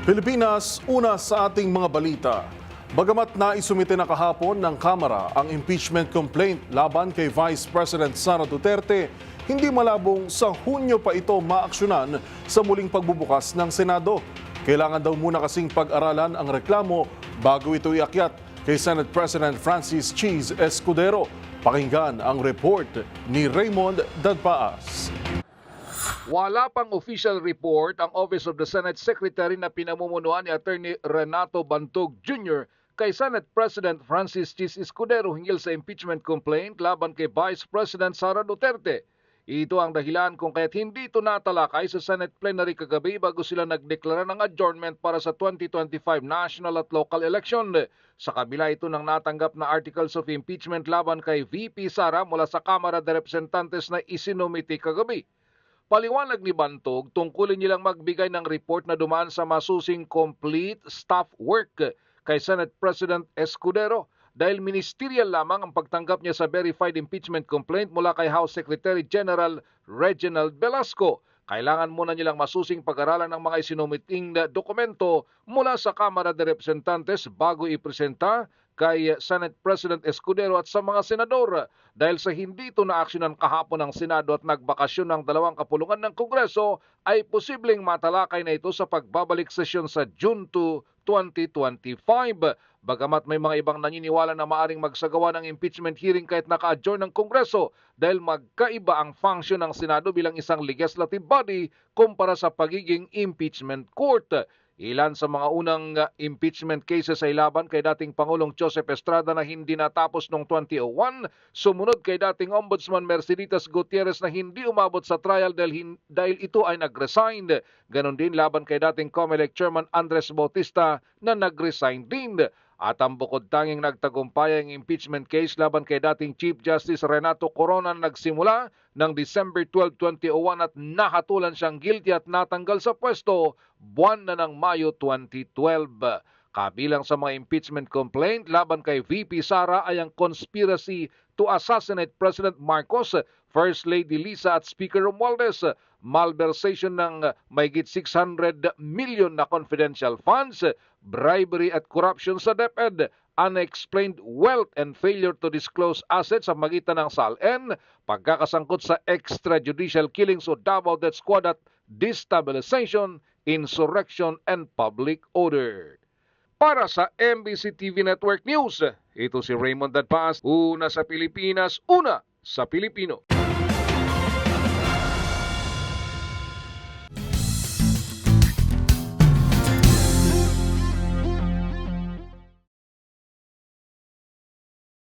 Pilipinas, una sa ating mga balita. Bagamat naisumite na kahapon ng Kamara ang impeachment complaint laban kay Vice President Sara Duterte, hindi malabong sa Hunyo pa ito maaksyonan sa muling pagbubukas ng Senado. Kailangan daw muna kasing pag-aralan ang reklamo bago ito iakyat kay Senate President Francis Cheese Escudero. Pakinggan ang report ni Raymond Dadpaas. Wala pang official report ang Office of the Senate Secretary na pinamumunuan ni Attorney Renato Bantog Jr. kay Senate President Francis Cheese Escudero hinggil sa impeachment complaint laban kay Vice President Sara Duterte. Ito ang dahilan kung kaya't hindi ito natalakay sa Senate plenary kagabi bago sila nagdeklara ng adjournment para sa 2025 national at local election. Sa kabila ito ng natanggap na articles of impeachment laban kay VP Sara mula sa Kamara de Representantes na isinumiti kagabi. Paliwanag ni Bantog, tungkulin nilang magbigay ng report na dumaan sa masusing complete staff work kay Senate President Escudero dahil ministerial lamang ang pagtanggap niya sa verified impeachment complaint mula kay House Secretary General Reginald Velasco. Kailangan muna nilang masusing pag-aralan ng mga isinumiting na dokumento mula sa Kamara de Representantes bago ipresenta kay Senate President Escudero at sa mga senador dahil sa hindi ito na-aksyonan kahapon ng Senado at nagbakasyon ng dalawang kapulungan ng Kongreso ay posibleng matalakay na ito sa pagbabalik sesyon sa June 2, 2025. Bagamat may mga ibang naniniwala na maaring magsagawa ng impeachment hearing kahit naka-adjourn ng Kongreso dahil magkaiba ang function ng Senado bilang isang legislative body kumpara sa pagiging impeachment court. Ilan sa mga unang impeachment cases ay laban kay dating Pangulong Joseph Estrada na hindi natapos noong 2001, sumunod kay dating Ombudsman Merceditas Gutierrez na hindi umabot sa trial dahil ito ay nag-resign. Ganon din laban kay dating COMELEC Chairman Andres Bautista na nag-resign din. At ang bukod tanging nagtagumpay ang impeachment case laban kay dating Chief Justice Renato Corona na nagsimula ng December 12, 2001 at nahatulan siyang guilty at natanggal sa pwesto buwan na ng Mayo 2012. Kabilang sa mga impeachment complaint laban kay VP Sara ay ang conspiracy to assassinate President Marcos, First Lady Lisa at Speaker Romualdez, malversation ng mahigit 600 million na confidential funds, bribery at corruption sa DepEd, unexplained wealth and failure to disclose assets sa magitan ng SALN, pagkakasangkot sa extrajudicial killings o Davao Death Squad at destabilization, insurrection and public order. Para sa MBC TV Network News, ito si Raymond Dadpaas, una sa Pilipinas, una sa Pilipino.